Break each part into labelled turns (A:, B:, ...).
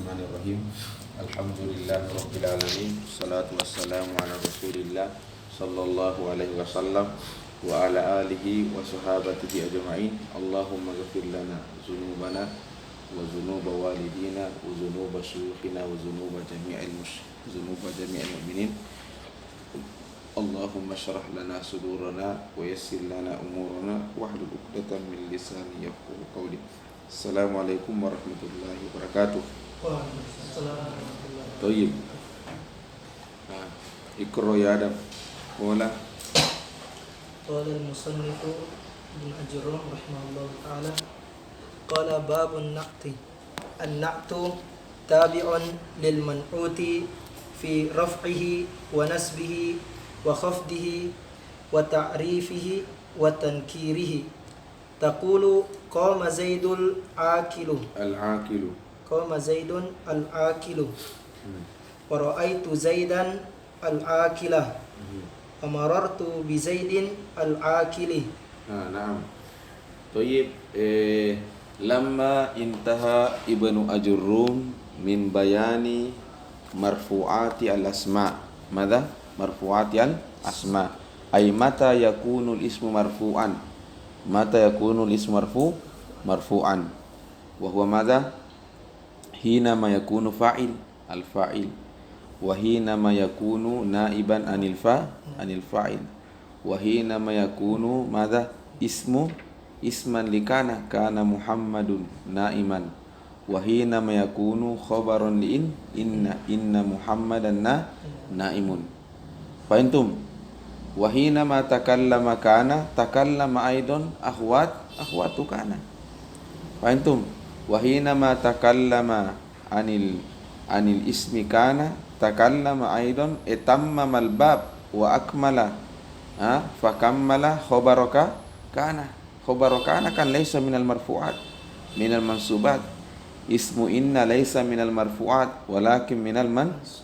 A: Bismillahirrahmanirrahim. Alhamdulillahirabbil alamin. Wassalatu wassalamu ala Rasulillah sallallahu alaihi wasallam wa ala alihi wa sahabatihi ajma'in. Allahumma ighfir lana dzunubana wa dzunuba walidina wa dzunuba syuyukhina wa dzunuba jami'il mu'minin. Allahumma syrah lana sudurana wa yassir lana umurana wahlul 'uqdatam min lisani yafqahu qawli. Assalamualaikum warahmatullahi wabarakatuh.
B: Waalaikumsalam warahmatullahi wabarakatuh.
A: Tayyib. Iqra ya Adam. Qala
B: al-musannif Ibn Ajurrum rahimahullah ta'ala qala babun naqti. An-naqtu tabi'un lil man'uti fi raf'ihi wa nasbihi wa khafdihi wa ta'rifihi wa tankirihi. Taqulu qama Zaidul akilu.
A: al-aqilu.
B: Qama Zaidun al-akilu. Wa ra'aitu Zaidan al-akilah. Wa marartu bi Zaidin al-akili.
A: Naam. Tayyib. Lamma intaha Ibnu Ajurrum min bayani marfu'ati al-asma. Madza? Marfu'ati al-asma. Ay mata yakunul ismu marfu'an. Mata yakunul ismu marfu'an. Wa huwa madza? Hina ma yakunu fa'il al-fa'il. Wa hina ma yakunu naiban anil fa'il. Wa hina ma yakunu madza? Isman likana kana Muhammadun naiman. Wa hina ma yakunu khabaran li inna Muhammadan naimun. Fahimtum? Wa hina ma takallama kana takallama aidan akhwatu kana. Fahimtum? Wa hina ma takallama anil ismi kana takallama aidan itammama al-bab wa akmala fa kammala khabaraka kana. Khabaru kana kan laysa minal marfu'at minal mansubat. Ismu inna laysa minal marfu'at walakin minal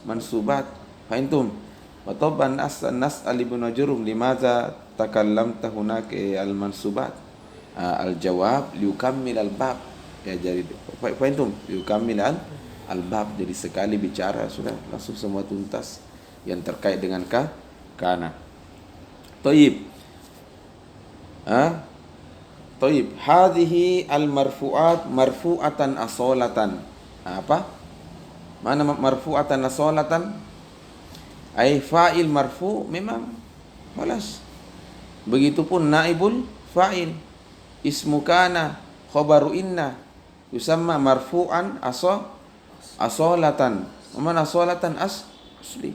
A: mansubat. Fahimtum? Wa tabban nas'al Ibnu Ajurrum limadza takallamta hunaka al-mansubat. Al-jawab liukammil al-bab. Ya jadi fahimtum? Liukammil al-bab. Jadi sekali bicara sudah langsung semua tuntas yang terkait dengan kana. Tayyib. Tayyib. Hadhihi al-marfu'at marfu'atan asolatan. Apa? Mana marfu'atan asolatan? Ay fa'il marfu' memang balas. Begitupun naibul fa'il. Ismu kana khabaru inna yusamma marfu'an asolatan. Mana asolatan asli?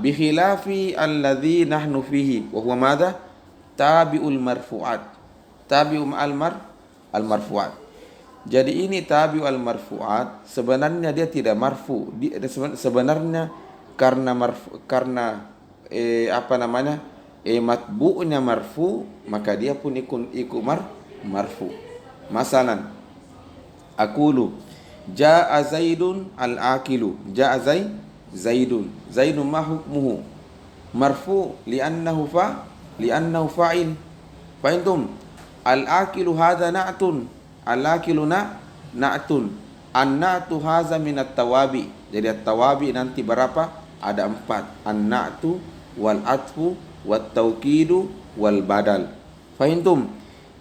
A: Bi khilafi alladhi nahnu fihi wa huwa madza? Tabi'ul marfu'at. Tabi'u al-marfu'at. Jadi ini tabi'u al-marfu'at sebenarnya dia tidak marfu. Sebenarnya karena matbu'nya marfu, maka dia pun ikut marfu. Masalan, aqulu jaa Zaidun al-akilu. Jaa Zaidun. Zaidun ma hukmuhu? Marfu li'annahu fa'il. Fahimtum? Al-akilu hadha na'tun. Al-akilu na'tun. An-na'tu hadha min at-tawabi. Jadi at-tawabi nanti berapa? Ada 4. An-na'tu wal atfu wat taukidu wal badal. Fahimtum?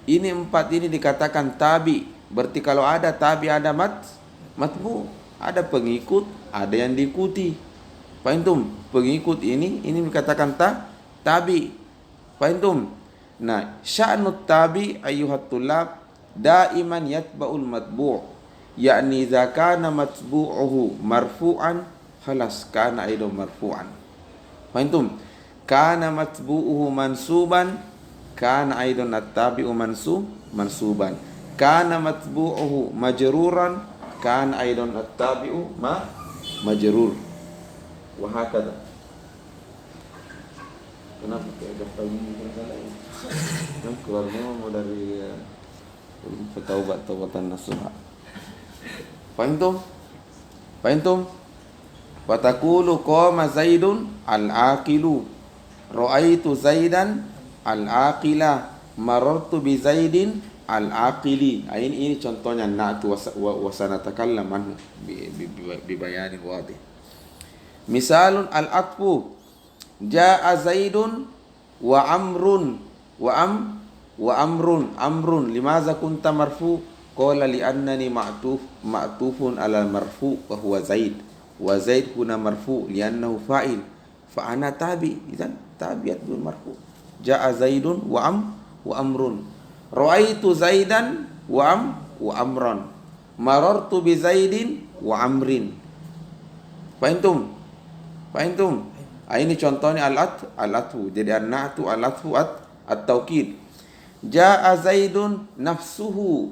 A: Ini 4 ini dikatakan tabi. Berarti kalau ada tabi ada matbu, ada pengikut, ada yang diikuti. Fahimtum? Pengikut ini dikatakan tabi. Fahimtum? Nah, sya'nut tabi ayyuhat tulab daiman yatba'ul matbu'. Yakni idza kana matbu'uhu marfu'an khalas kana aidan marfu'an. Fahimtum? Kana matbu'uhu mansuban kana aidan at-tabi'u mansuban. Kana matbu'uhu majruran kana aidan at-tabi'u majrur. Wa hakadha. Kenapa kayak gatal ini salah ya? Keluarnya mau dari taubatan nasuha. Fahimtum? Fatakulu qama Zaidun al-aqilu. Ra'aitu Zaidan al-aqila. Marartu bi Zaidin al-aqili. Ini contohnya na'tu wa sanatakallam anhu bi bayanin wadih. Misalun al-atfu jaa Zaidun wa Amrun wa amrun limaza kunta marfu qala li annani ma'tufun ala marfu wa huwa Zaid wa Zaid huna marfu li annahu fa'il fa ana tabi, idzan tabi'at bil marfu. Jaa Zaidun wa amrun, ra'aitu Zaidan wa amran, marartu bi Zaidin wa amrin. Fahimtum? Ini contohnya al-atfu. Jadi an-na'tu al-atfu at-taukid. Jaa Zaidun nafsuhu.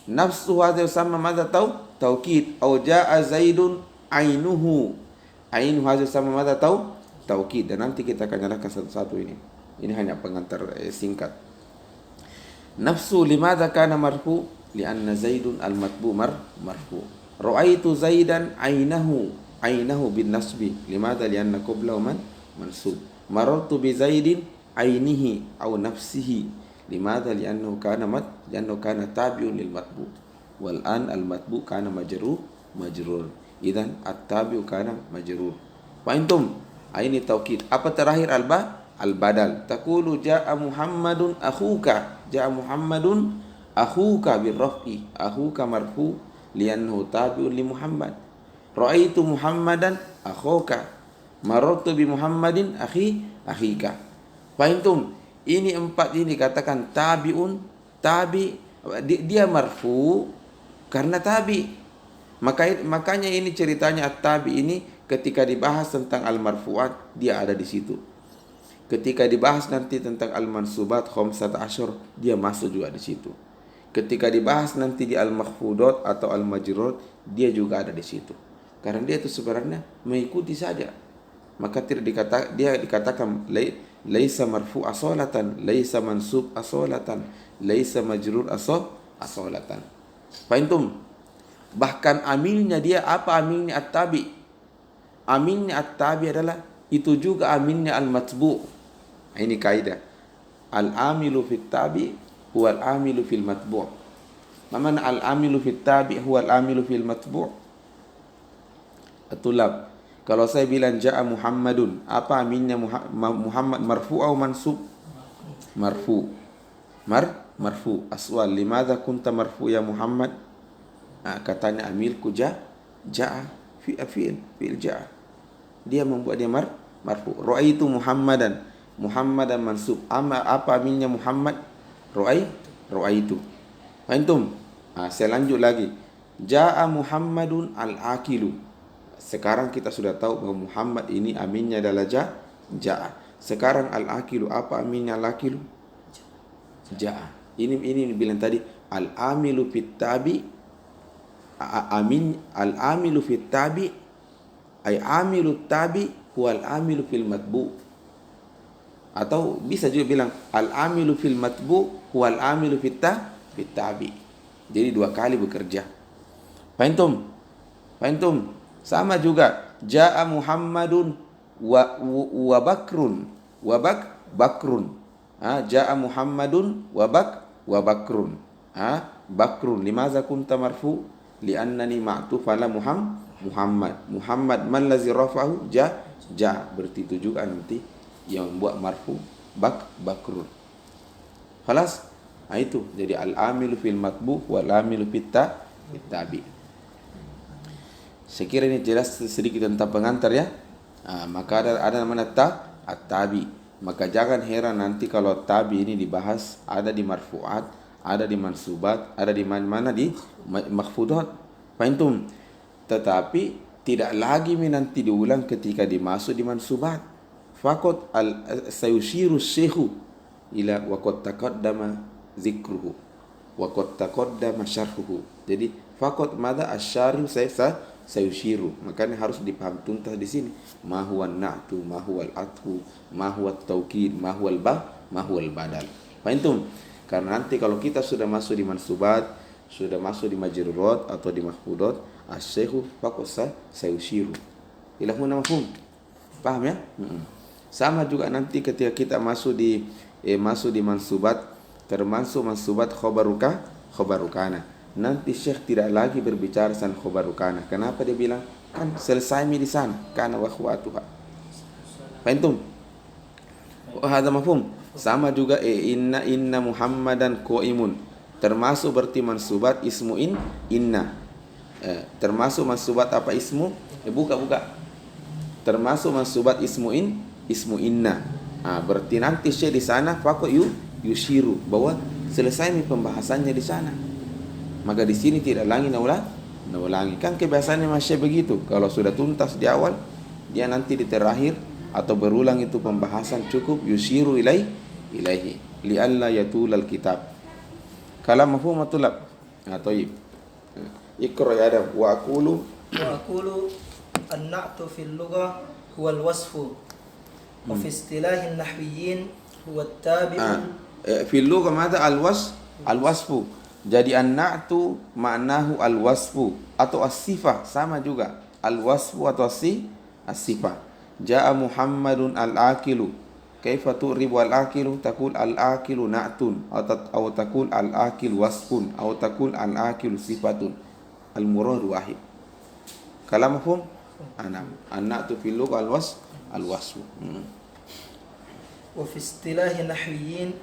A: Nafsuhu hadha yusamma madha taukid. Atau jaa Zaidun ainuhu. Ainuhu hadha yusamma madha taukid. Dan nanti kita akan nyalakan satu-satu ini. Ini hanya pengantar singkat. Nafsu limadha kana marfu? Lianna Zaidun al-matbu marfu. Ra'aitu Zaidan ainahu bin nasbi. Limadha lianna qablahu mansub. Marartu bi Zaidin ainihi aw nafsihi. Limadha liannahu kana tabi'un lil matbu. Wal an al matbu kana majrur. Idzan at-tabi'u kana majrur. Fahimtum? Ini taukid. Apa terakhir al-badal. Taqulu jaa Muhammadun akhuka. Jaa Muhammadun akhuka bil raf'i. Akhuka marfu liannahu tabi'un li Muhammad. Ra'aitu Muhammadan akhuka. Marartu bi Muhammadin akhika. Fahimtum? Ini empat ini katakan tabi'un, dia marfu karena tabi. Makanya ini ceritanya at-tabi ini ketika dibahas tentang al-marfu'at dia ada di situ. Ketika dibahas nanti tentang al-mansubat khamsat asyur dia masuk juga di situ. Ketika dibahas nanti di al-makhfudat atau al-majrur dia juga ada di situ. Karena dia itu sebenarnya mengikuti saja. Maka dia dikatakan laisa marfu asolatan, laisa mansub asolatan, laisa majrur asolatan. Fahimtum? Bahkan amilnya dia apa? Amilnya at-tabi. Amilnya at-tabi adalah itu juga amilnya al-matbu'. Ini kaidah. Al-amilu fit tabi huwa al-amilu fil matbu'. Mana al-amilu fit tabi huwa al-amilu fil matbu'? Atulab. Kalau saya bilang jaa Muhammadun, apa aminnya Muhammad marfu atau mansub? Marfu. Marfu. Aswal, limadha kunta marfu ya Muhammad? Katanya amilku jaa fi'il jaa. Dia membuat dia marfu. Ra'aitu Muhammadan mansub. Apa aminnya Muhammad? Ra'aitu. Fahimtum? Saya lanjut lagi. Jaa Muhammadun al-akilu. Sekarang kita sudah tahu bahwa Muhammad ini aminnya adalah ja'a. Sekarang al-akilu, apa aminnya al-akilu? Ja'a. Ini bilang tadi al-amilu fit tabi. Al-amilu fit tabi ay amilu tabi huwa al-amilu fil matbu. Atau bisa juga bilang al-amilu fil matbu huwa al-amilu fit tabi. Jadi dua kali bekerja. Fahimtum? Sama juga jaa Muhammadun wa Bakrun Bakrun. Jaa Muhammadun wa Bakrun. Bakrun limaza kunta marfu liannani ma'tuf ala Muhammad man lazi rafa'ahu ja berarti itu juga nanti yang membuat marfu Bakrun. Khalas? Itu jadi al-amilu fil matbu wal amilu fit tabi. Saya kira ini jelas sedikit tentang pengantar ya. Maka ada namanya at-tabi. Maka jangan heran nanti kalau tabi ini dibahas ada di marfu'at, ada di mansubat, ada di mana-mana di makhfudat. Fahimtum? Tetapi tidak lagi nanti diulang ketika dimasuk di mansubat. Faqat sayushiru syekhu ila wa qad taqaddama zikruhu wa qad taqaddama syarhuhu. Jadi faqat madza asyarih sayushiru, makanya harus dipaham tuntas di sini. Ma huwa na'tu, ma huwa al-atfu, ma huwa at-taukid, ma huwa al-badal. Fahimtum? Karena nanti kalau kita sudah masuk di mansubat, sudah masuk di majrurat atau di mahfudat, asy-syekhu faqat sayushiru. Ila huna mafhum. Paham ya? Sama juga nanti ketika kita masuk di masuk di mansubat, termasuk mansubat khobarukana. Nanti Syekh tidak lagi berbicara tentang khobarukana. Kenapa dia bilang? Kan selesai di sana. Kana wa akhwatuha. Fahimtum? Hadza mafhum. Sama juga inna Muhammadan qaimun. Termasuk berarti mansubat ismu inna. Termasuk mansubat apa ismu? Buka. Termasuk mansubat ismu inna. Berarti nanti Syekh di sana faqo yushiru bahwa selesai pembahasannya di sana. Maka di sini tidak lagi naulangi. Kan kebiasaannya Mas Syekh begitu. Kalau sudah tuntas di awal, dia nanti di terakhir atau berulang itu pembahasan cukup yushiru ilaihi li'alla yatulal kitab. Kalam mafhum matulab. Thayyib. Iqra ya Adam wa aqulu
B: an-na'tu fil lughah huwa al-wasfu wa fi istilah an-nahwiyyin huwa at-tabi'u
A: fil lughah mada al-wasfu. Jadi an-na'tu ma'nahu al-wasfu atau as-sifah, sama juga al-wasfu atau as-sifah. Ja'a Muhammadun al-akilu. Kaifa tu'ribu al-akilu? Taqul al-akilu na'tun atau taqul al-akilu wasfun atau taqul al-akilu sifatun. Al-murad wahid. Kalam mafhum? An-na'tu fil lughah al-wasfu.
B: Wa fi istilah nahwiyyin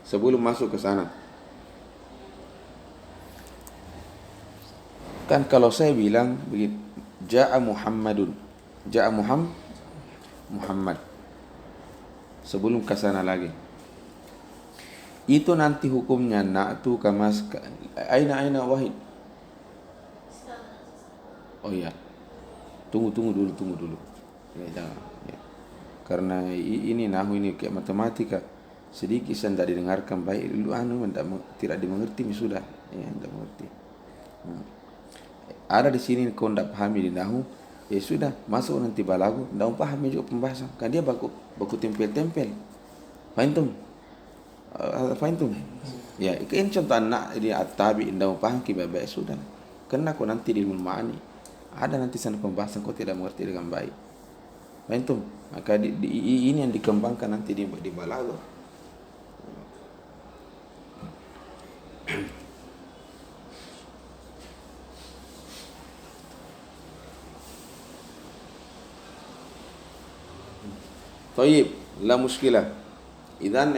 A: sebelum masuk ke sana. Kan kalau saya bilang begini, Ja'a Muhammadun. Ja'a Muhammad. Sebelum ke sana lagi. Itu nanti hukumnya na'tu kamas aina wahid. Oh iya. Tunggu dulu. Ya. Karena ini nahu ini kayak matematika. Sedikit saya tidak didengarkan baik. Tidak dimengerti sudah. Ya, tidak mengerti. Ada di sini kau tidak pahami di nahu, ya sudah masuk nanti balagu, tidak pahami juga pembahasan. Kan dia baku tempel. Fahimtum? Ya, ini contoh anak ini at-tabi tidak paham baik sudah. Karena kau nanti di ilmu ma'ani ada nanti sana pembahasan kau tidak mengerti dengan baik. Fahimtum? Maka ini yang dikembangkan nanti di balagu. Tayyib, la muskilah. Idan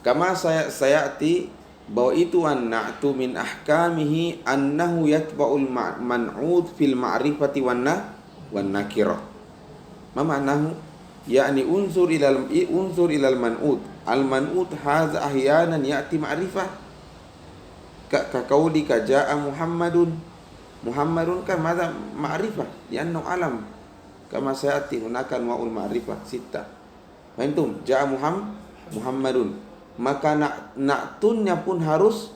A: kama sayati bahwa itu an-na'tu min ahkamihi annahu yatba'ul man'ud fil ma'rifati wan nakirah. Ma ma'nahu? Yani unsur ilal man'ud. Al-man'ud hadza ahyanan ya'ti ma'rifah. Ka qaulika ja'a Muhammadun kan madza ma'rifah li'annahu alam. Kama sayati hunaka anwa'ul ma'rifah sittah. Fahimtum? Ja'a Muhammadun. Maka na'tunnya pun harus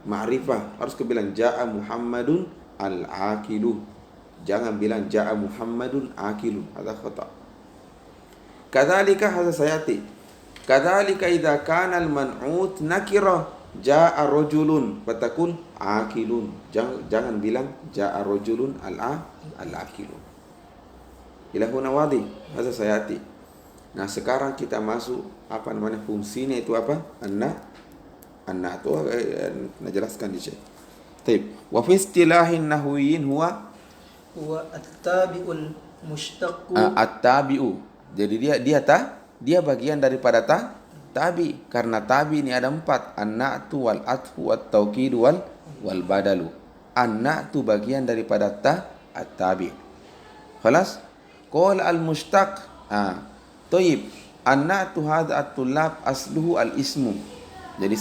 A: ma'rifah. Harus kebilang ja'a Muhammadun al-akilu. Jangan bilang ja'a Muhammadun akilu. Hadza khata'. Kadzalika hadza sayati. Kadzalika idza kana al-man'ut nakira ja'a rajulun fatakun akilun. Jangan bilang ja'a rajulun al-akilu. Ila huna wadi, hadza sayati. Nah, sekarang kita masuk fungsinya itu apa? Anna itu jelaskan di sini. Baik. Wa fi istilahin nahwiyyin huwa
B: at-tabi'ul mushtaq.
A: At-tabi'u. Jadi dia bagian daripada tabi. Karena tabi ini ada 4. An-na'tu wal atfu wat tawkid wal badalu. An-na'tu bagian daripada at-tabi. Khalas? Qul al-mushtaq. Tayyib. An-na'tu hadza at-tullab asluhu al-ismu. Jadi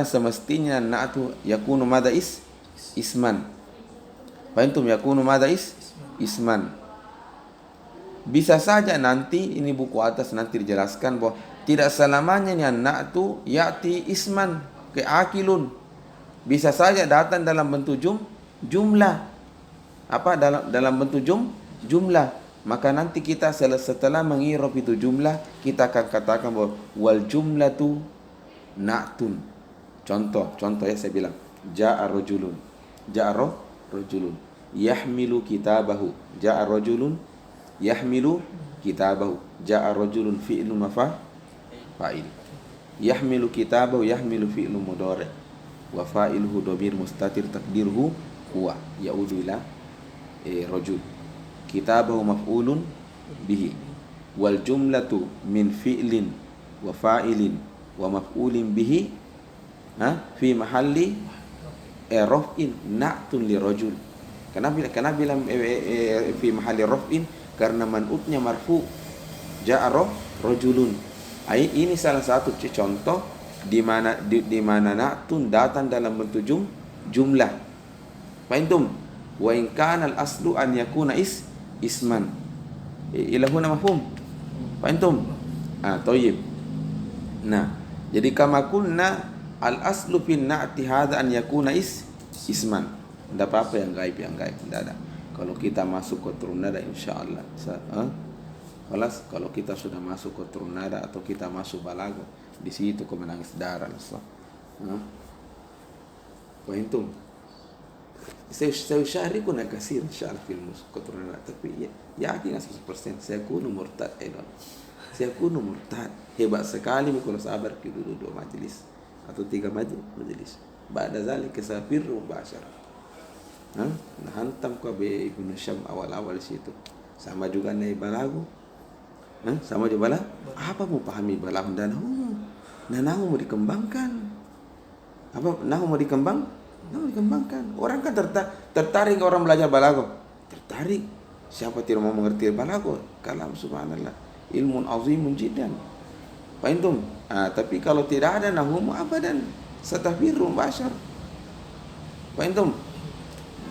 A: semestinya an-na'tu yakunu madza isman. Fahimtum? Yakunu madza isman. Bisa saja nanti ini buku atas nanti dijelaskan bahwa tidak selamanya an-na'tu ya'ti isman ke akilun. Bisa saja datang dalam bentuk jumlah. Dalam bentuk jumlah. Maka nanti kita setelah mengirab itu jumlah, kita akan katakan bahwa wal jumlatu na'tun. Contoh ya saya bilang, ja'a rajulun yahmilu kitabahu. Ja'a rajulun yahmilu kitabahu. Ja'a rajulun fi'lu fa'il. Yahmilu kitabahu, yahmilu fi'lu mudhari' wa fa'iluhu dhamir mustatir taqdiruhu huwa ya'udu ila rajul. Kitabahu maf'ulun bihi wal jumlatu min fi'lin wa fa'ilin wa maf'ulin bihi fi mahalli raf'in na'tun li rajul. Kenapa bilang fi mahalli raf'in? Karena man'utnya marfu. Ja'a rajulun. Ini salah satu contoh di mana na'tun datang dalam bentuk jumlah. Fahimtum? Wa in kana al-aslu an yakuna isman. Ila huna mafhum? Fahimtum? Thayyib. Nah, jadi kama kulna al-aslu fi na'ti hadha an yakuna isman. Tidak apa-apa yang gaib, tidak ada. Kalau kita masuk ke turun nada insyaallah. Kalau kita sudah masuk ke turun nada atau kita masuk balago, di situ kau menangis darah. Fahimtum? سيشاركنا كثير إن شاء الله في المسكترونات tapi yakin 100% saya kunu murtad saya kunu murtad. Hebat sekali kalau sabar dulu 2 majelis atau 3 majelis. Ba'da zalika safirru ba'syara. Nah hantam ko be Ibnu Syam awal-awal situ. Sama juga naik balagu. Sama juga bala. Apa mau pahami balagu dan nahu mau dikembangkan. Apa nahu mau dikembangkan? Orang kan tertarik orang belajar balago. Tertarik. Siapa tidak mau mengerti balago? Kalam subhanallah. Ilmun azimun jiddan. Fahimtum? Tapi kalau tidak ada nahwu abadan satafirun bashar. Fahimtum?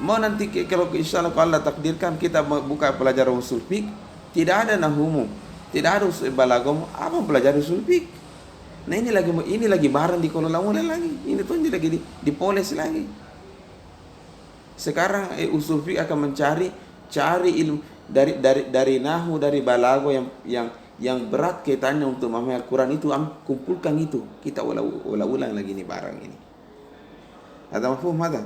A: Mau nanti kalau insyaallah kalau Allah takdirkan kita buka pelajaran usul fiqh, tidak ada nahwu, tidak ada usul balago, apa belajar usul fiqh? Nah ini lagi barang di kolom mulai lagi. Ini tuh lagi dipoles lagi. Sekarang usul fiqh akan cari ilmu dari nahwu, dari balago yang berat kaitannya untuk memahami Al-Quran itu, kumpulkan itu. Kita ulang lagi ini barang ini. Ada mafhum ada?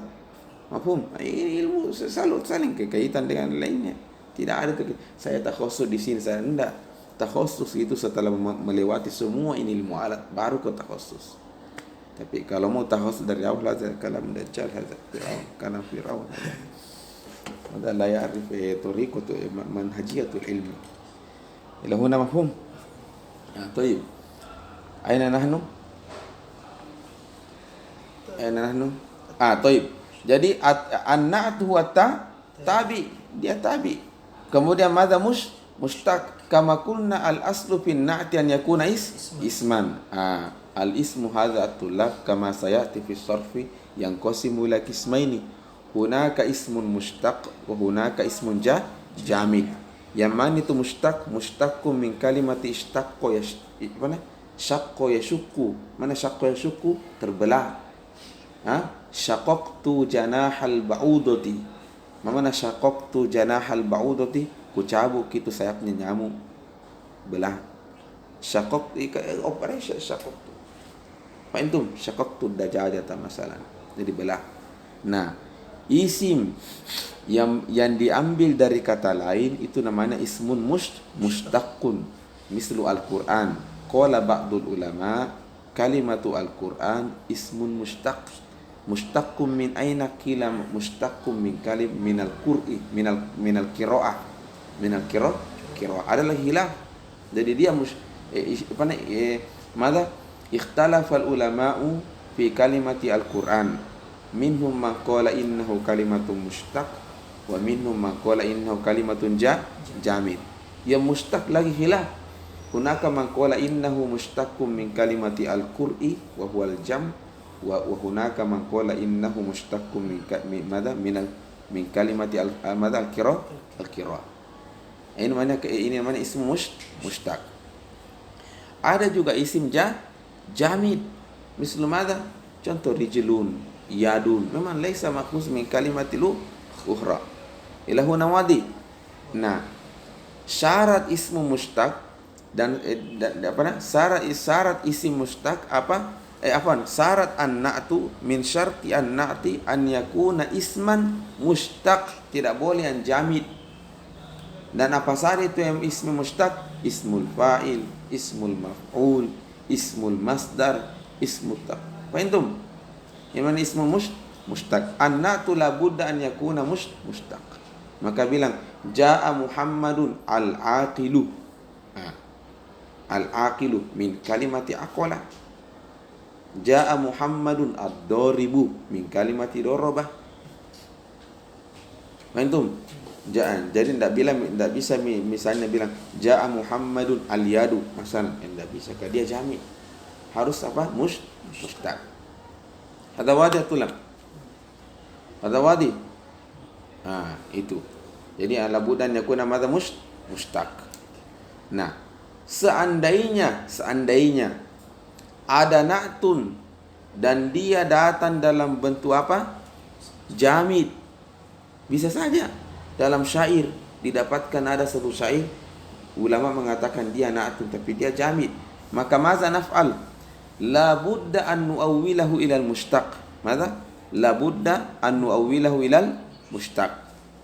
A: Mafhum? Ini ilmu selalu saling kaitan dengan lainnya. Tidak ada saya takhusus di sini, saya enggak. Takhusus itu setelah melewati semua ini ilmu alat baru ke takhusus. Tapi kalau mau takhusus dari awal saja kalam dajjal hadza Firaun kana Firaun hada la ya'rif tariqatu manhajiyatul ilmi. Ila huna mafhum? Tayyib. Aina nahnu? Tayyib. Jadi an-na'tu wa tabi, dia tabi. Kemudian madza mustaq kama kulna al-aslu fi an-na'ti an yakuna isman. Al-ismu hadza tulab kama sayati fi sarfi yang qasimu ila qismaini. Hunaka ismun mushtaq wa hunaka ismun jamid. Yang mana itu mushtaqun min kalimati ishtaqqa syaqqa yashukku. Mana syaqqa yashukku? Terbelah. Syaqaqtu janahal ba'udati. Mana syaqaqtu janahal ba'udati? Kucabuk itu sayapnya nyamuk, belah. Syaqaq operation syaqaq tu. Fahimtum? Syaqaq tu dajajata masalah. Jadi belah. Nah, isim yang diambil dari kata lain itu namanya ismun mushtaqun. Mislu Al-Quran. Qala ba'dul ulama kalimatu Al-Quran ismun mushtaq. Mushtaqun min aina qila mushtaqun min kalim minal qur'i minal qira'ah. Minal qira'ah adalah hilaf. Jadi dia mada ikhtalafa al-ulama'u fi kalimati al-Qur'an. Minhum man qala innahu kalimatun mushtaq wa minhum man qala innahu kalimatun jamid. Yang mushtaq lagi hilaf. Hunaka man qala innahu mushtaqun min kalimati al-qur'i wa huwa al-jam wa hunaka man qala innahu mushtaqun min kalimati al-qira'ah. Ini mana isim mushtaq. Ada juga isim jamid. Misal mana? Contoh rijlun, yadun. Memang laisa makhus min kalimatil ukhra. Ila huna wadi. Nah, syarat ismu mushtaq dan syarat isim mushtaq apa? Syarat an-na'tu min syarti an-na'ti an yakuna isman mushtaq. Tidak boleh yang jamid. Dan apa saja itu yang ismu mushtaq? Ismul fa'il, ismul maf'ul, ismul masdar, ismul tak. Fahimtum? Yang mana ismul mushtaq? An-na'tu la budda an yakuna mushtaq. Maka bilang jaa Muhammadun al-aqilu. Al-aqilu min kalimati aqala. Jaa Muhammadun ad-daribu min kalimati darabah. Fahimtum? Jadi tidak bisa misalnya bilang jaa Muhammadun al-yadu masalah, tidak bisa, dia jami. Harus apa? Mushtaq. Ada wadi tulang. Ada wadi. Itu. Jadi ala budan yakuna madza mushtaq. Nah, seandainya ada na'tun dan dia datang dalam bentuk apa? Jamid. Bisa saja dalam syair didapatkan ada satu syair ulama mengatakan dia na'tun tapi dia jamid. Maka maza naf'al? La budda an nu'awwilahu ilal mushtaq. Maza? La budda an nu'awwilahu ilal mushtaq.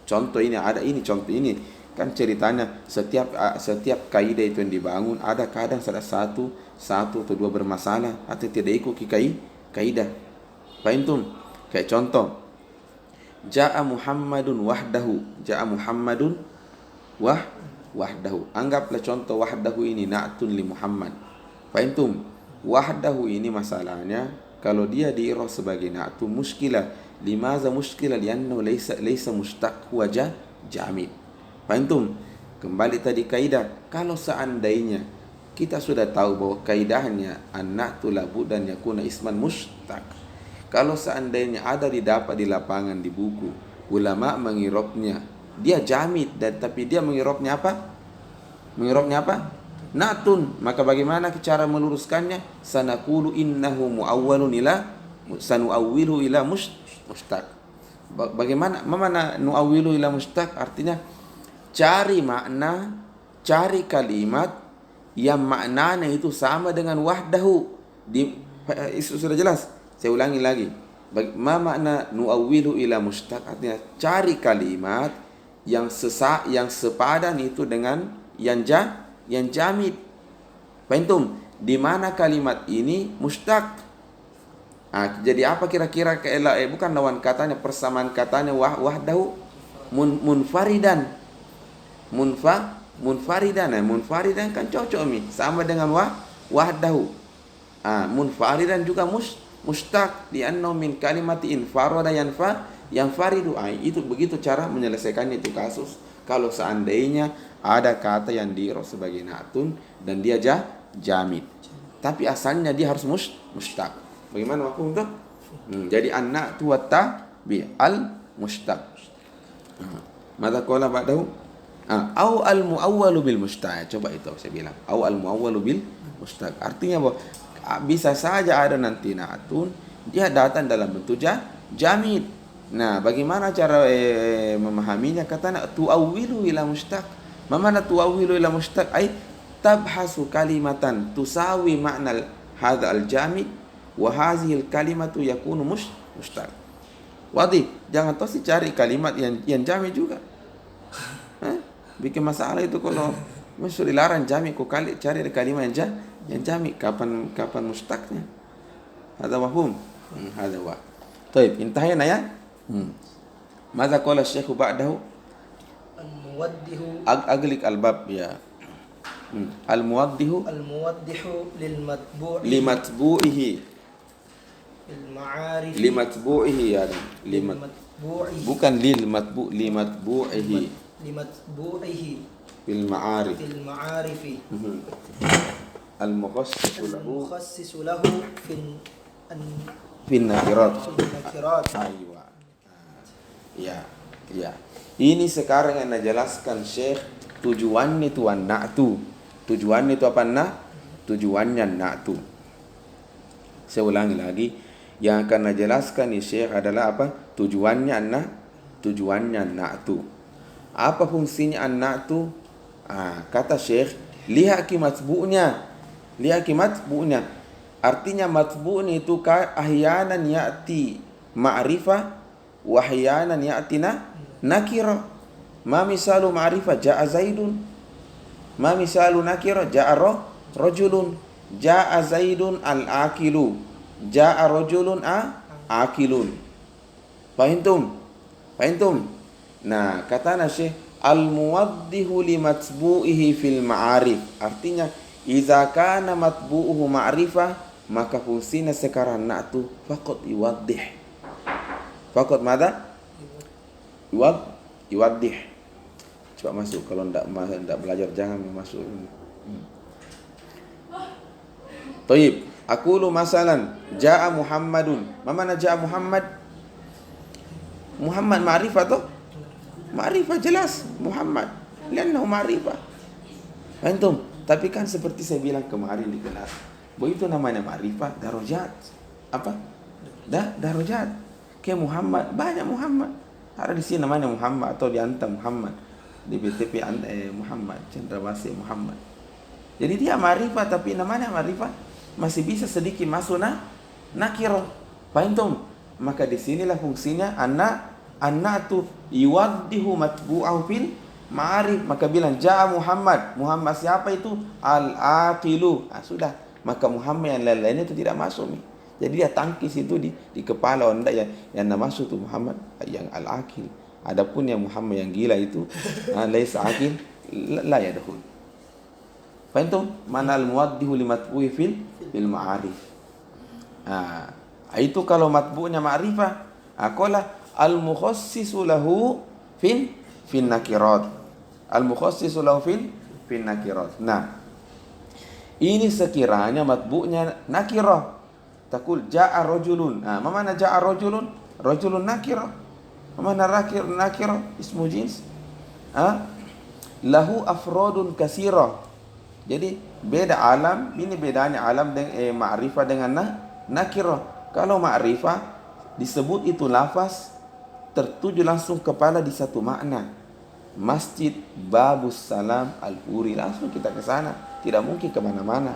A: Contoh ini ada ini, contoh ini kan ceritanya setiap kaidah itu yang dibangun ada kadang salah satu atau dua bermasalah atau tidak ikut kaidah. Fahimtum? Kayak contoh jaa Muhammadun wahdahu. Jaa Muhammadun wahdahu. Anggaplah contoh wahdahu ini na'tun li Muhammad. Fahimtum? Wahdahu ini masalahnya kalau dia diirah sebagai na'tun muskilah. Limaza muskilah? Liannahu laysa mushtaq huwa jamid. Fahimtum? Kembali tadi kaidah. Kalau seandainya kita sudah tahu bahwa kaidahnya an-na'tu la budda an yakuna isman mushtaq. Kalau seandainya ada didapat di lapangan di buku, ulama mengirobnya dia jamid dan tapi dia mengirobnya apa? Mengirobnya apa? Na'tun. Maka bagaimana cara meluruskannya? Sanaqulu innahu muawwalun ila sanu'awwilu ila mushtaq. Bagaimana? Mana nu'awwilu ila mushtaq? Artinya cari makna, cari kalimat yang maknanya itu sama dengan wahdahu. Itu sudah jelas. Saya ulangi lagi. Ma makna nu'awwilu ila mushtaq? Artinya cari kalimat yang sepadan itu dengan yang jamid. Fahimtum? Di mana kalimat ini mushtaq? Jadi apa kira-kira bukan lawan katanya, persamaan katanya wahdahu munfaridan. Munfaridan kan cocok sama dengan wahdahu. Munfaridan juga mushtaq li'annahu min kalimati infarada yanfaridu. Itu begitu cara menyelesaikannya itu kasus. Kalau seandainya ada kata yang diirah sebagai na'tun dan dia jamid. Tapi asalnya dia harus mushtaq. Bagaimana mafhum tu? Jadi an-na'tu wa tabi al-mushtaq. Mada qala ba'dahu? Au al-muawwalu bil mushtaq. Coba itu saya bilang. Au al-muawwalu bil mushtaq. Artinya bahwa bisa saja ada nanti na'tun dia datang dalam bentuk jamid. Nah, bagaimana cara memahaminya? Kata tu'awwilu ila mushtaq. Mana tu'awwilu ila mushtaq? Ay tabhasu kalimatan tusawi makna hadha al-jamid wa hadhihi al-kalimatu yakunu mushtaq. Wadi, jangan terus cari kalimat yang jamid juga. Bikin masalah itu kalau mesti dilarang jamid kok cari kalimat yang jamid kapan mushtaqnya. Ada mafhum? Ada wa. Baik, intahina ya. Mada qala Syekh ba'dahu?
B: Al-muwaddihu
A: aglik al-bab ya. Al-muwaddihu limatbu'ihi limatbu'ihi ya. Bukan lil matbu' limatbu'ihi bil ma'arif
B: al-mukhassisu lahu
A: fin nakirat.
B: Aywa.
A: Ya. Ini sekarang yang dijelaskan Syekh tujuannya itu an-na'tu. Tujuannya itu apa tujuannya na'tu. Saya ulangi lagi. Yang akan dijelaskan ni Syekh adalah apa? Tujuannya na'tu. Apa fungsinya an-na'tu? Kata Syekh, lihaki matbu'nya. Artinya matbu'nya itu ahyanan ya'ti ma'rifah wa ahyanan ya'ti nakira. Ma misalu ma'rifah ja'a Zaidun. Ma misalu nakirah ja'a rajulun. Ja'a Zaidun al-akilu. Ja'a rajulun akilun. Fahimtum? Nah, kata Syekh al-muwaddihu li matbu'ihi fil ma'arif. Artinya, idza kana matbu'uhu ma'rifah, maka fungsinya sekarang na'tu faqat yuwaddih. Faqat mada? Yuwaddih. Coba masuk, kalau enggak belajar jangan masuk. Taib. Aqulu masalan ja'a Muhammadun. Ma mana ja'a Muhammad? Muhammad ma'rifah toh? Ma'rifah jelas Muhammad. Liannahu ma'rifah. Antum, tapi kan seperti saya bilang kemarin di kelas, bahwa itu namanya ma'rifah darajat. Apa? Darajat. Kayak Muhammad, banyak Muhammad. Ada di sini namanya Muhammad atau di Anta Muhammad. Di BTP Anta Muhammad, Cendrawasih Muhammad. Jadi dia ma'rifah, tapi namanya ma'rifah masih bisa sedikit masuk nakirah. Fahimtum? Maka di sinilah fungsinya anna tu yuwaddihu matbu'ahu fil ma'arif. Maka bilang ja'a Muhammad. Muhammad siapa itu? Al-aqilu. Sudah. Maka Muhammad yang lain-lainnya itu tidak masuk nih. Jadi dia tangkis itu di kepala anda yang masuk itu Muhammad yang al-aqil. Adapun yang Muhammad yang gila itu laisa aqil la yadkhul. Fahimtum? Mana al-muwaddihu li matbu'i fil ma'arif. Itu kalau matbu'nya ma'rifah. Qala al-mukhassisu lahu fin nakirat. Al-mukhassisu lahu fin nakirat. Nah, ini sekiranya matbu'nya nakirah. Taqul ja'a rajulun. Ma mana ja'a rajulun? Rajulun nakirah. Ma mana nakirah? Ismu jins. Lahu afradun katsirah. Jadi beda alam. Ini bedanya alam dengan ma'rifah dengan nakirah. Kalau ma'rifah disebut itu lafaz tertuju langsung kepala di satu makna. Masjid Babus Salam Al-Puri, langsung kita ke sana, tidak mungkin kemana-mana.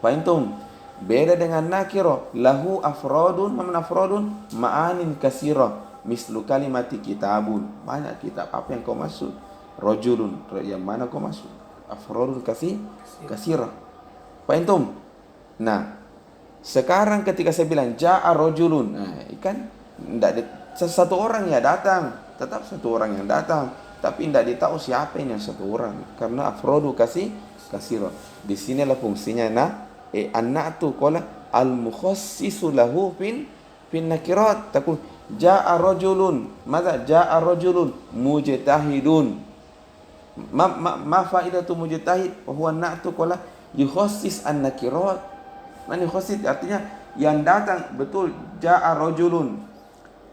A: Fahimtum? Beda dengan nakiro, lahu afrodun, mana afrodun? Ma'anin kasirah, mislu kalimati kitabun. Banyak kitab, apa yang kau masuk? Rojulun, yang mana kau masuk? Afrodun kasirah. Fahimtum? Nah, sekarang ketika saya bilang ja'a rojulun, kan satu orang ya datang, tetap satu orang yang datang, tapi tidak ditahu siapa ini yang satu orang, karena afrodu kasirah. Di sinilah fungsinya an-na'tu qala al-mukhassisu lahu fin nakirat. Takun ja'a rajulun, madza ja'a rajulun mujtahidun. Ma faidatu mujtahid? Wa huwa an-na'tu qala yukhassis an-nakirat. Man yukhassis artinya yang datang betul ja'a rajulun.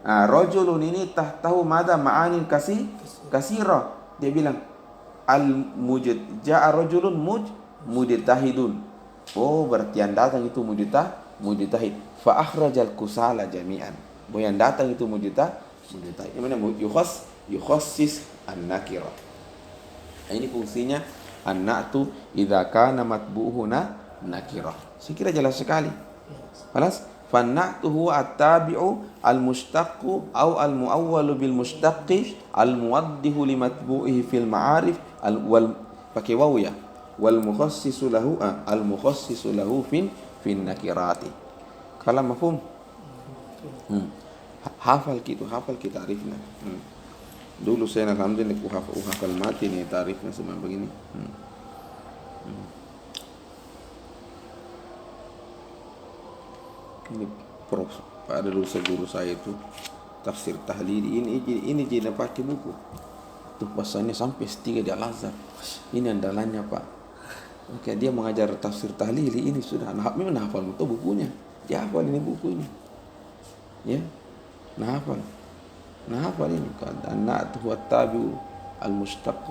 A: Rajulun ini tahtahu madza ma'anin kasirah. Dia bilang ja'a rajulun mujtahidun. Oh, berarti yang datang itu mujtahid. Fa akhrajal kusala jami'an. Bahwa yang datang itu mujtahid. Ini mana yukhassis an-nakirah. Ini fungsinya an-na'tu idza kana matbu'uhu nakirah. Saya kira jelas sekali. خلاص فالنعت هو التابع المشتق أو المؤول بالمشتق الموضح لمتبوعه في المعارف pakai waw ya, والمخصص له في النكرات. Kalam mafhum? Hafal kita arifnya. Dulu saya alhamdulillah hafal mati nih tarifnya semua begini. Ini prof, ada dulu guru saya itu tafsir tahlili ini jadi pakai buku tuh pasalnya sampai S3 di Al-Azhar. Ini andalannya Pak. Oke, dia mengajar tafsir tahlili ini sudah memang hafal itu bukunya. Dia hafal ini buku ini. Ya. Hafal ini kan an-na'tu huwa at-tabi'u al-mushtaq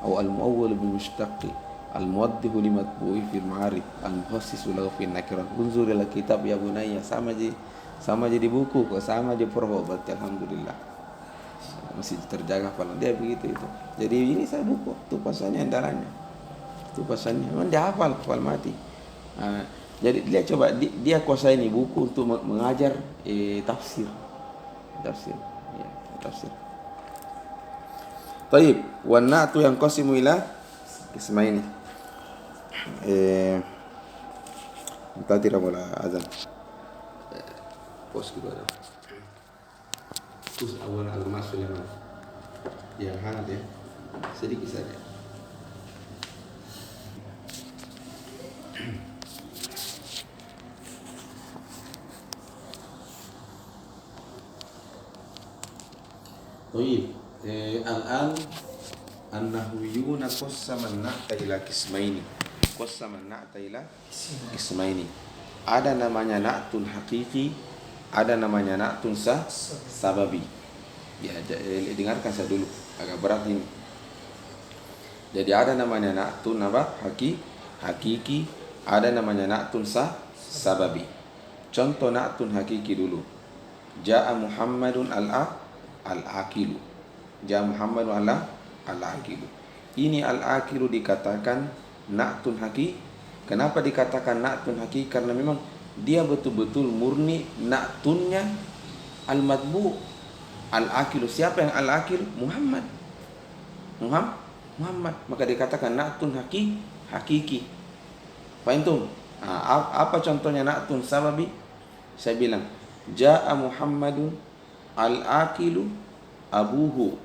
A: atau al-muawwal bil-mushtaq al-muwaddihu li matbu'i fil ma'arif al-mukhassisu lahu fi nakirat. Unzur ila kitab ya bunayya, sama aja di buku kok, sama aja prof, berarti alhamdulillah masih terjaga hafalan dia begitu itu. Jadi ini saya buku tuh pasalnya andalannya. Tuh pasalnya memang dia hafal mati. Jadi dia coba dia kuasai ini buku untuk mengajar tafsir. Ya, tafsir. Taib, wan na'tu yanqasimu ila ismaini. Tadi ramula azan. Pos gitu ada. Terus awal agama Sulaiman. Yang hangat ya. Sedikit saja. Taib. Al-an an-nahwiyuna qassama an-na'ta ila qismaini. Qassama an-na'ta ila qismaini. Ada namanya na'tun haqiqi, ada namanya na'tun sababi. Ya, dengarkan saya dulu, agak berat ini. Jadi ada namanya na'tun apa? Hakiki, ada namanya na'tun sababi. Contoh na'tun hakiki dulu. Ja'a Muhammadun al-aqilu. Ja'a Muhammadun al-aqilu. Ini al-aqilu dikatakan na'tun hakiki. Kenapa dikatakan na'tun hakiki? Karena memang dia betul-betul murni na'tunnya al-matbu' al-aqilu. Siapa yang al-aqil? Muhammad. Maka dikatakan na'tun hakiki. Faham? Apa contohnya na'tun sababi? Saya bilang Ja'a Muhammadun al-aqilu abuhu.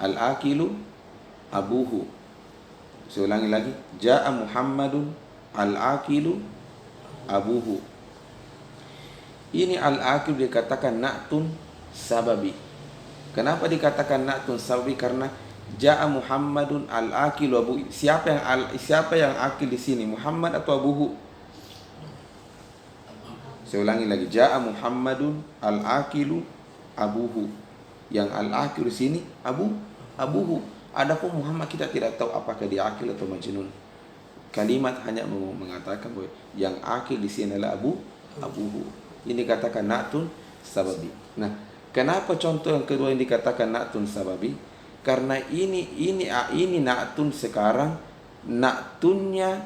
A: Al-aqilu abuhu. Saya ulangi lagi. Ja'a Muhammadun al-aqilu abuhu. Ini al-aqilu dikatakan na'tun sababi. Kenapa dikatakan na'tun sababi? Karena Ja'a Muhammadun al-aqilu abuhu. Siapa yang akil di sini? Muhammad atau abuhu? Saya ulangi lagi. Ja'a Muhammadun al-aqilu abuhu. Yang al-aqilu di sini abuhu. Adapun Muhammad kita tidak tahu apakah dia akil atau majnun. Kalimat hanya mengatakan bahwa yang akil di sini adalah abuhu. Ini dikatakan na'tun sababi. Nah, kenapa contoh yang kedua ini dikatakan na'tun sababi? Karena ini na'tun sekarang na'tunnya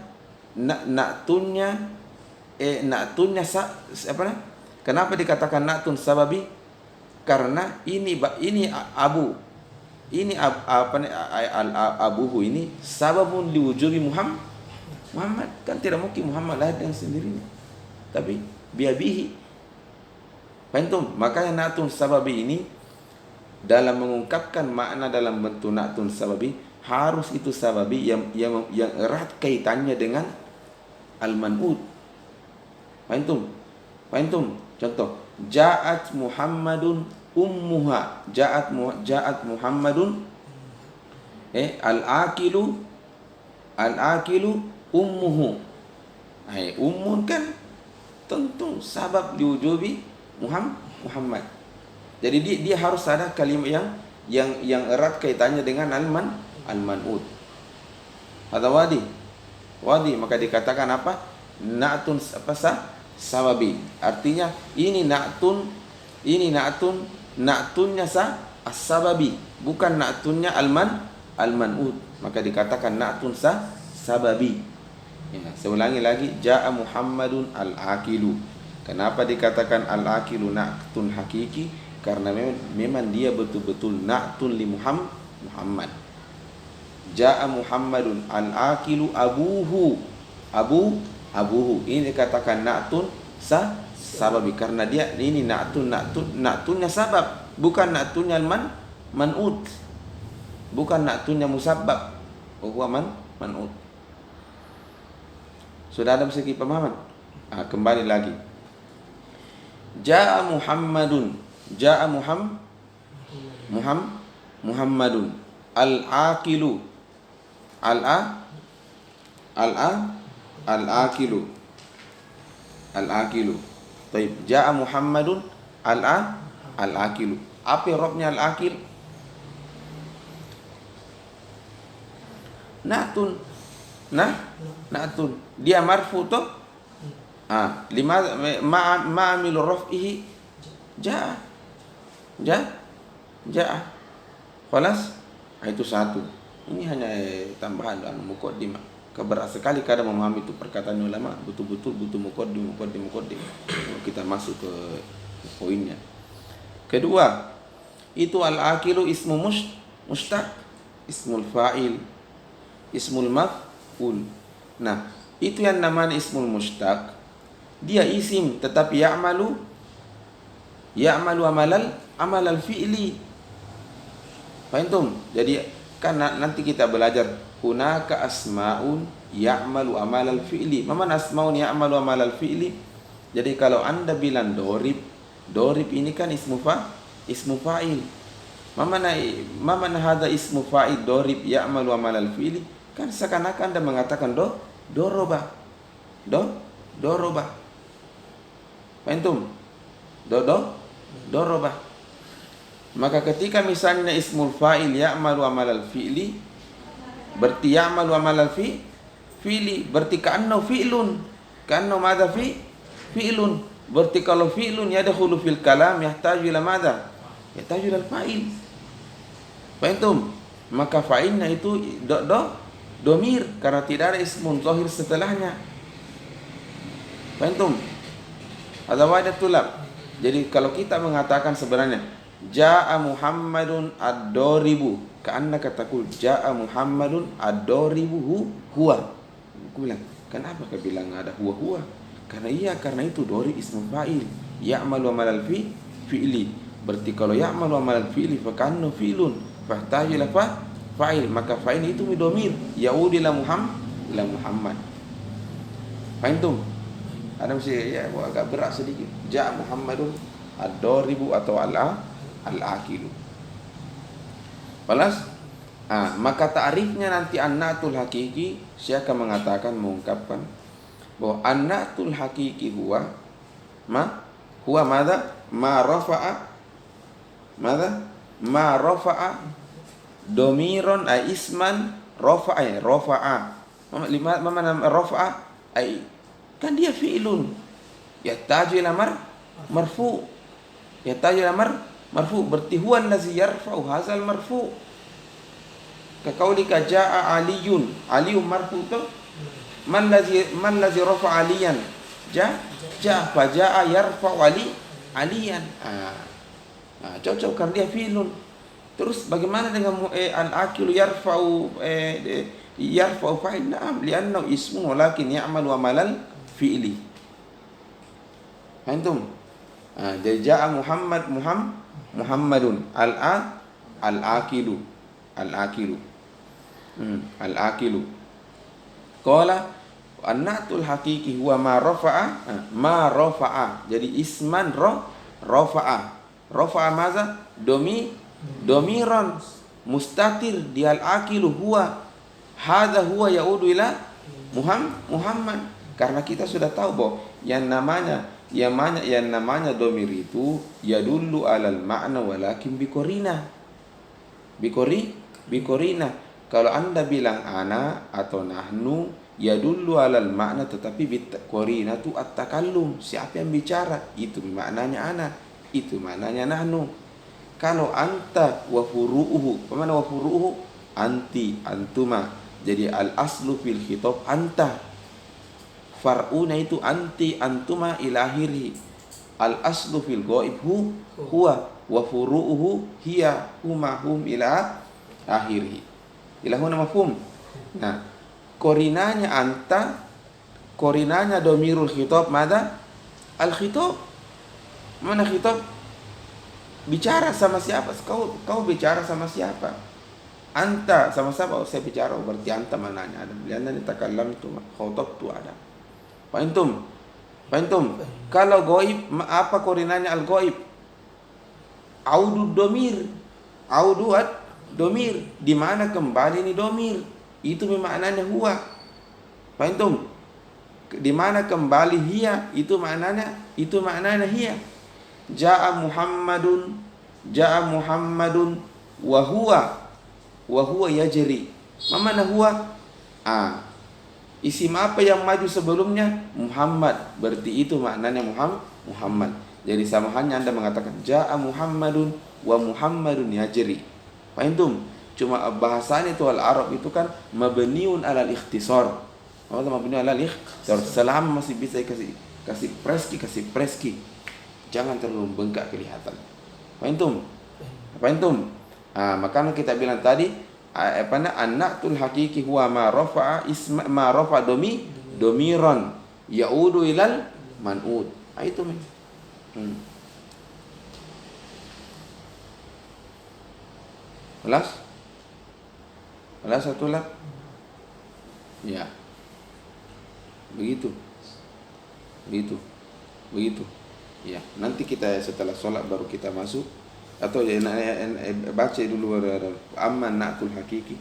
A: kenapa dikatakan na'tun sababi? Karena ini abu. Ini abuhu ini sababun liwujubi Muhammad. Kan tidak mungkin Muhammad lahir dengan sendirinya, tapi biabihi. Faham? Makanya na'tun sababi ini dalam mengungkapkan makna dalam bentuk na'tun sababi, harus itu sababi yang erat kaitannya dengan al-man'ud. Faham? Contoh, ja'at Muhammadun ummuha. Ja'at Muhammadun al-aqilu ummuhu. Ummun kan tentu sabab diwujubi Muhammad. Jadi dia harus ada kalimat yang erat kaitannya dengan al-man'ud. Atau wadi, maka dikatakan apa? Na'tun sababi. Artinya ini na'tunnya as-sababi, bukan na'tunnya al-man'ud. Maka dikatakan na'tun sababi. Ya, saya ulangi lagi, Ja'a Muhammadun al-aqilu. Kenapa dikatakan al-aqilu na'tun hakiki? Karena memang dia betul-betul na'tun li Muhammad. Ja'a Muhammadun al-aqilu abuhu. Abuhu. Ini dikatakan na'tun sababi karena dia ini na'tunnya sabab, bukan na'tunnya man'ud. Bukan na'tunnya musabbab. Huwa man'ud. Sudah ada segi pemahaman? Kembali lagi. Ja'a Muhammadun. Ja'a Muhammadun al-aqilu. Al-aqilu. Taib. Ja'a Muhammadun al-aqilu. Apa robnya al-aqil? Na'tun. Na'tun. Dia marfu toh? Lima ma'amilu raf'ihi ja'a. Khalas? Itu satu. Ini hanya tambahan dan muqaddimah. Keberat sekali kadang memahami itu perkataan ulama, betul-betul butuh muqaddim. Kita masuk ke poinnya. Kedua, itu al-aqilu ismu Mustaq, ismul fa'il, ismul maf'ul. Nah, itu yang namanya ismul mustaq. Dia isim tetapi ya'malu amalal fi'li. Fahimtum? Jadi kan nanti kita belajar hunaka asmaun ya'malu amalal fi'li. Mana asmaun ya'malu amalal fi'li? Jadi kalau Anda bilang dorib ini kan ismu fa'il. Mana hada ismu fa'il dorib ya'malu amalal fi'li? Kan seakan-akan Anda mengatakan doroba. Fahimtum? Doroba. Maka ketika misalnya ismul fa'il ya'malu amalal fi'li, berarti ya'malu amalal fi'li, berarti ka'annahu fi'lun. Ka'annahu madha fi'lun. Berarti kalau fi'lun yadkhulu fil kalam yahtaju ila madha? Yahtaju ila fa'il. Fahimtum? Maka fa'ilnya itu domir karena tidak ada ismun zahir setelahnya. Fahimtum? Ada wadah tulab. Jadi kalau kita mengatakan sebenarnya Ja'a Muhammadun ad-doribu, ka'annaka taqul Ja'a Muhammadun ad-doribu huwa. Aku bilang, kenapa kau bilang ada huwa? Karena itu dorib ismu fa'il, ya'malu amalal fi'li. Berarti kalau ya'malu amalal fi'li fa ka'annahu fi'lun, fahtaju ila fa'il, maka fa'il itu domir yaudi ila Muhammad. Fahimtum? Ada mesti ya agak berat sedikit. Ja'a Muhammadun ad-doribu atau al-aqilu. Balas? Maka ta'rifnya nanti an-na'tul hakiki, saya akan mengungkapkan bahwa an-na'tul hakiki huwa madza? Ma rafa'a domiron isman rafa'a. Mana rafa'a kan dia fi'lun yahtaju ila marfu. Yahtaju ila marfu, berarti huwa allazi yarfa'u hadzal marfu. Kaqaulika jaa aliyun marfu tu man ladzi rafa'a aliyan fa jaa yarfa'u aliyan. Cocok kan dia fi'lun. Terus bagaimana dengan al-aqilu yarfa'u fa'il? Na'am, li'annahu ismu walakin ya'malu amalal fi'li. Antum? Jadi ja'a Muhammadun al-aqilu. Qala an-na'tul haqiqi huwa ma rafa'a. Jadi isman rafa'a. Rafa'a maza? Domiran mustatir di al-aqilu huwa. Hadza huwa yaudu ila Muhammad. Karena kita sudah tahu bahwa yang namanya domir itu yadullu alal ma'na walakin bikorina. Kalau Anda bilang ana atau nahnu yadullu alal ma'na, tetapi bikorina itu at-takallum. Siapa yang bicara? Itu maknanya ana, itu maknanya nahnu. Kalau anta wa furu'uhu, apa makna wa furu'uhu? Anti, antuma. Jadi al-aslu fil khitab anta. Far'una itu anti, antuma ila akhirih. Al-aslu fil ghaib huwa wa furu'uhu hiya huma hum ila akhirih. Ila huna mafhum. Nah, korinanya anta, korinanya domirul khitab madza? Al-khitab. Mana khitab? Bicara sama siapa? Kau bicara sama siapa? Anta sama siapa? Saya bicara, berarti anta mananya ada. Lianna nitakallamtu khatabtu ada. Fahimtum? Kalau ghaib, apa korinanya al-ghaib? Audu domir. Di mana kembali ini domir? Itu maknanya huwa. Fahimtum? Di mana kembali hiya? Itu maknanya hiya. Ja'a Muhammadun wa huwa yajri. Mana huwa? Isim apa yang maju sebelumnya? Muhammad. Berarti itu maknanya Muhammad. Jadi sama hanya Anda mengatakan Ja'a Muhammadun wa Muhammadun yajri. Fahimtum? Cuma bahasanya itu al-Arab itu kan mabniun alal ikhtisar. Apa mabniun alal ikhtisar? Selama masih bisa kasih preski. Jangan terlalu bengkak kelihatan. Fahimtum? Maka kita bilang tadi an-na'tul hakiki huwa ma rafa'a domiron ya'udu ilal man'ud. Itu men. Kelas satu lah. Ya. Begitu. Ya, nanti kita setelah sholat baru kita masuk, atau baca dulu amma na'tul hakiki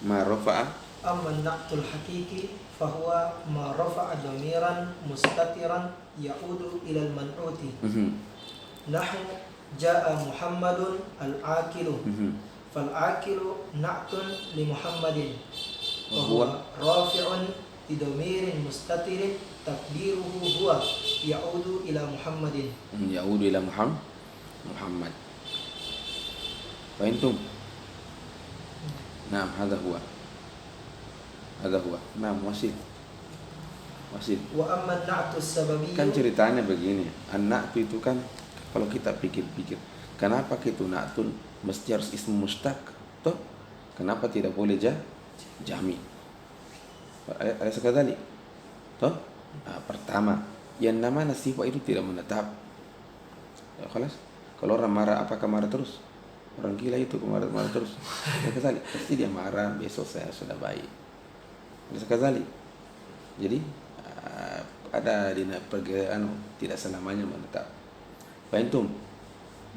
A: ma rafa'a.
B: Amma na'tul hakiki fahuwa ma rafa'a dhamiran mustatiran ya'udu ila al-man'uti. Nahu ja'a Muhammadun al-aqilu. Fal-aqilu na'tun li Muhammadin. Fahuwa rafi'un bidhamirin mustatirin takdiruhu huwa ya'udu ila Muhammadin.
A: Ya'udu ila Muhammad. Fahimtum? Naam, hadha huwa. Naam, wasil.
B: Wa amma an-na'tu as-sababiyyah.
A: Kan ceritanya begini, an-na'tu itu kan kalau kita pikir-pikir, kenapa itu na'tun mesti harus ismu mustaq? Toh, kenapa tidak boleh jami? Ada sekali. Toh? Pertama, yang namanya sifat itu tidak menetap. Ya, khalas. Kalau orang marah, apakah marah terus? Orang gila itu marah terus. Ya, sekali. Pasti dia marah, besok saya sudah baik. Ada sekali. Jadi ada di pergerakan tidak selamanya menetap. Fahimtum?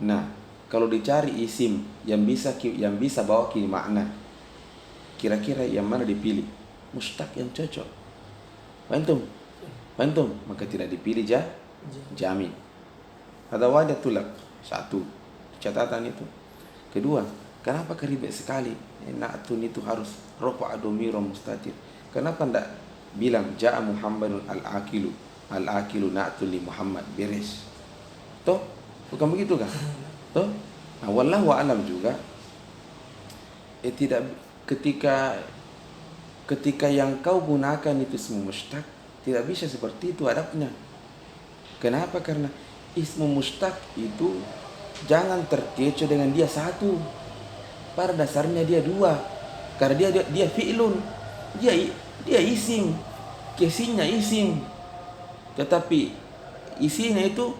A: Nah, kalau dicari isim yang bisa bawa ke makna, kira-kira yang mana dipilih? Mustaq yang cocok. Fahimtum? Maka tidak dipilih jami. Ada wadah tulak. Satu, catatan itu. Kedua, kenapa keribet sekali? Na'tun itu harus rafa' domiron mustatir. Kenapa tidak bilang ja'a Muhammadun al-aqilu na'tun li Muhammad, beres? Toh, bukan begitu kan? Toh, wallahu a'lam juga. Tidak, ketika yang kau gunakan itu semua mustaq, tidak bisa seperti itu adabnya. Kenapa? Karena ismu mustaq itu jangan terkecoh dengan dia satu. Pada dasarnya dia dua. Karena dia fi'lun. Dia isim. Kesinya isim. Tetapi isinya itu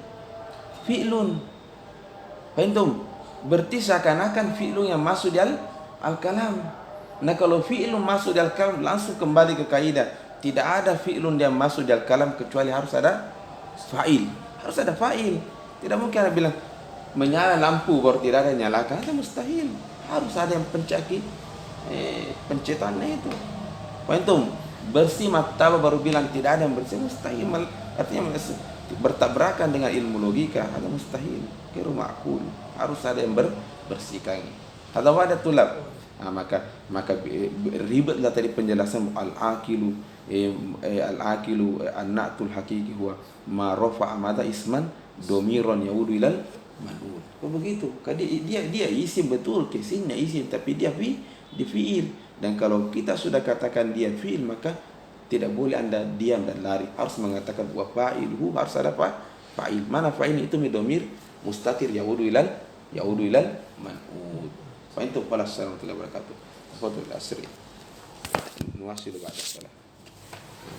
A: fi'lun. Fahimtum? Berarti seakan-akan fi'lun yang masuk di al-kalam. Nah, kalau fi'lun masuk di al-kalam, langsung kembali ke kaidah. Tidak ada fi'lun yang masuk di al-kalam kecuali harus ada fa'il. Harus ada fa'il. Tidak mungkin ada bilang menyala lampu baru tidak ada nyalakan. Itu mustahil. Harus ada yang pencaki pencetannya itu. Fahimtum? Bersih mata baru bilang tidak ada yang bersih, mustahil. Artinya bertabrakan dengan ilmu logika. Ada mustahil. Kira ma'kul. Harus ada yang bersihkan. Ada wadah tulab. Maka ribetlah tadi penjelasan al-aqilu an-na'tul hakiki huwa ma rafa'a mada isman domiron yaudu ilal man'ud. Begitu. Dia isim betul, kesinnya isim, tapi dia fi'il. Dan kalau kita sudah katakan dia fi'il, maka tidak boleh Anda diam dan lari. Harus mengatakan wa fa'iluhu, harus ada fa'il. Mana fa'il itu domir mustatir yaudu ilal man'ud. Fahimtum? Assalamualaikum warahmatullahi wabarakatuh. Tafadhal asri. Nuwasilu ba'da salam.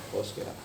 A: Pause kira.